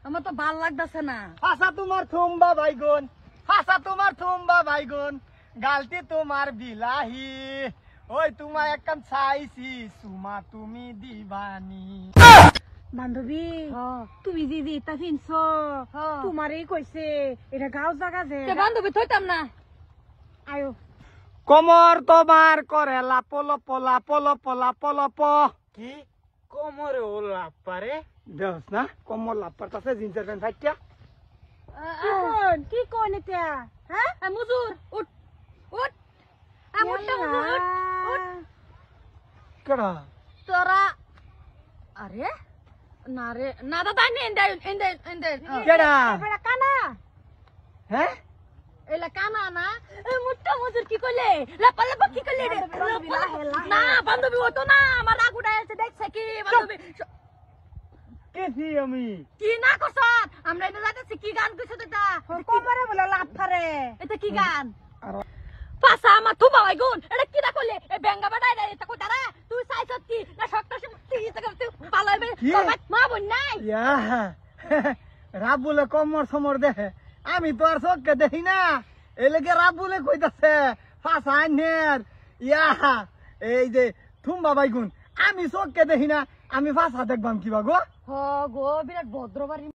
আমার তো ভাল লাগতেছে না। হাসা তোমার থুম্বা বাইগুন, হাসা তোমার থুম্বা বাইগুন, গালতি তোমার বিলাহি, ওই তোমায় একখান চাইছি সুমা তুমি দিবানি। বান্ধবী তুমি দিদি তা ফিনছ তোমারই কইছে এটা গাঁও জায়গা যে বান্ধবী থইতাম না। আয়ো কোমর তোমার করে লাপো লপো লাপো লপো লাপো লপো। কি কোমরে ও লাভ পারে? দেখ না কোমর লাভ পারতাছে জিন্সের প্যান্ট ফাইটিয়া। কি কোন এটা হ্যাঁ মুজুর উঠ উঠ উঠটা মুজুর উঠ। কেডা তোরা আরে না রে না দাদা এন্ডে কেডা এটা কানা হ্যাঁ এলা কানা না মুট্টা মুজুর কি কইলে লাপা লাপা কি কইলে রে না বান্ধবী ও তো না আমার রাগ উঠাইছে দেখছে কি বান্ধবী কেছি আমি কি না কস আমরা এটা যাইতেছি কি গান কইছ এটা কোমরে বলে লাভ পারে এটা কি গান আর পাসা আমার থুবা ভাই গুণ এটা কি না কইলে এ বেঙ্গা বাড়াই রে এটা কইতা রে তুই চাইছ কি না শক্ত তুই এটা ভালো হবে মা বোন নাই ইয়া রাবুলে কোমর সমর দেখে আমি তো আর চোখকে দেখি না এলেকে রাবুলে কইতাছে ফাঁসা আইনের ইয়া এই যে থুম্বা বাইগুন আমি চোখকে দেখি না আমি ফাঁসা দেখবাম কিবা গো হ গো বিরাট ভদ্র বাড়ি